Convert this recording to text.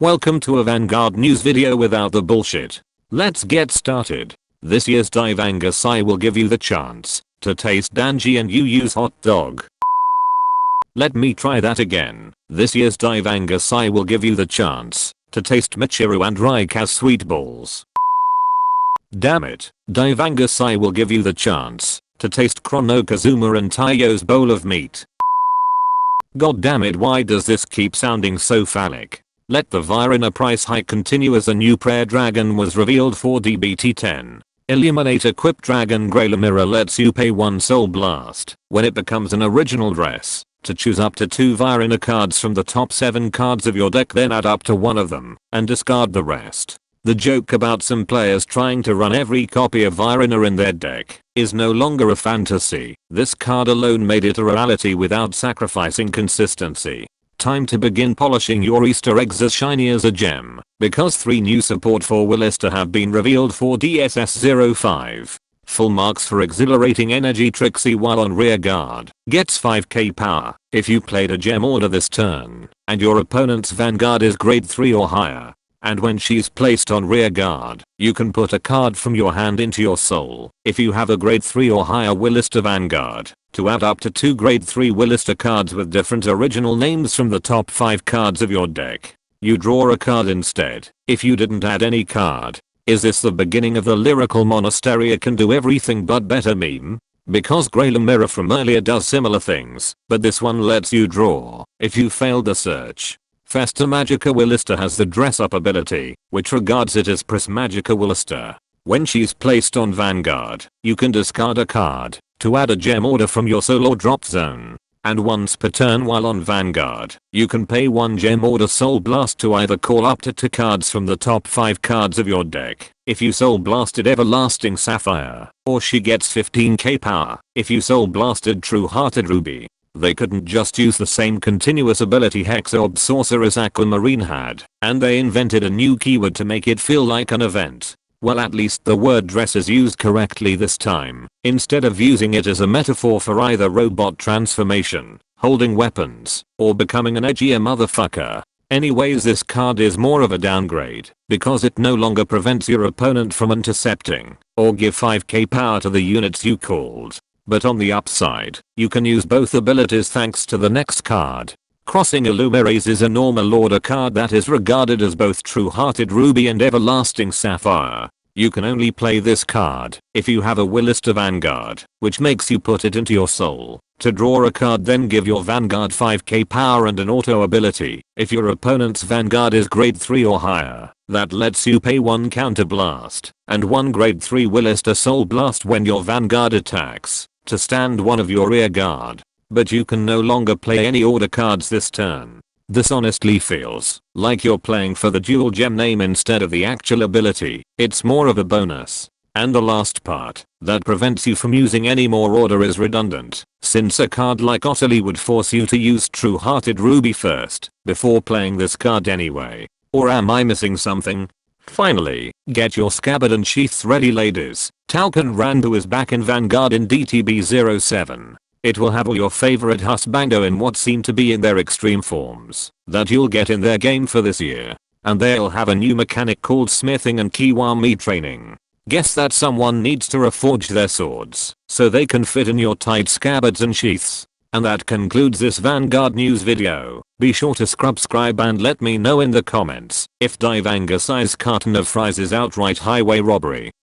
Welcome to a Vanguard news video without the bullshit. Let's get started. This year's Divanga Sai will give you the chance to taste Danji and you use hot dog. Let me try that again. This year's Divanga Sai will give you the chance to taste Michiru and Raika's sweet balls. Damn it. Divanga Sai will give you the chance to taste Chrono Kazuma and Taiyo's bowl of meat. God damn it, why does this keep sounding so phallic? Let the Virina price hike continue as a new prayer dragon was revealed for DBT10. Illuminate equipped dragon Grayla Mirror lets you pay 1 soul blast when it becomes an original dress to choose up to 2 Virina cards from the top 7 cards of your deck, then add up to 1 of them and discard the rest. The joke about some players trying to run every copy of Virina in their deck is no longer a fantasy. This card alone made it a reality without sacrificing consistency. Time to begin polishing your Easter eggs as shiny as a gem, because 3 new support for Wilista have been revealed for DSS-05. Full marks for exhilarating energy. Trixie while on rear guard gets 5k power if you played a gem order this turn and your opponent's Vanguard is grade 3 or higher. And when she's placed on rear guard, you can put a card from your hand into your soul if you have a grade 3 or higher Wilista Vanguard, to add up to 2 grade 3 Wilista cards with different original names from the top 5 cards of your deck. You draw a card instead if you didn't add any card. Is this the beginning of the lyrical Monasteria can do everything but better meme? Because Grayla Mirror from earlier does similar things, but this one lets you draw if you failed the search. Festa Magica Wilista has the dress up ability, which regards it as Prismagica Wilista. When she's placed on Vanguard, you can discard a card to add a gem order from your soul or drop zone. And once per turn while on Vanguard, you can pay 1 gem order soul blast to either call up to 2 cards from the top 5 cards of your deck if you soul blasted Everlasting Sapphire, or she gets 15k power if you soul blasted True Hearted Ruby. They couldn't just use the same continuous ability Hexorb Sorceress Aquamarine had, and they invented a new keyword to make it feel like an event. Well, at least the word dress is used correctly this time, instead of using it as a metaphor for either robot transformation, holding weapons, or becoming an edgier motherfucker. Anyways, this card is more of a downgrade because it no longer prevents your opponent from intercepting or give 5k power to the units you called. But on the upside, you can use both abilities thanks to the next card. Crossing Illuminaries is a normal order card that is regarded as both True Hearted Ruby and Everlasting Sapphire. You can only play this card if you have a Wilista Vanguard, which makes you put it into your soul to draw a card, then give your Vanguard 5k power and an auto ability if your opponent's Vanguard is grade 3 or higher. That lets you pay 1 counter blast and 1 grade 3 Wilista soul blast when your Vanguard attacks to stand 1 of your rear guard. But you can no longer play any order cards this turn. This honestly feels like you're playing for the dual gem name instead of the actual ability. It's more of a bonus. And the last part that prevents you from using any more order is redundant, since a card like Ottilie would force you to use True Hearted Ruby first before playing this card anyway. Or am I missing something? Finally, get your scabbard and sheaths ready, ladies. Talcon Randu is back in Vanguard in DTB07. It will have all your favorite husbando in what seem to be in their extreme forms that you'll get in their game for this year. And they'll have a new mechanic called smithing and kiwami training. Guess that someone needs to reforge their swords so they can fit in your tight scabbards and sheaths. And that concludes this Vanguard news video. Be sure to subscribe and let me know in the comments if Divanga Sai's carton of fries is outright highway robbery.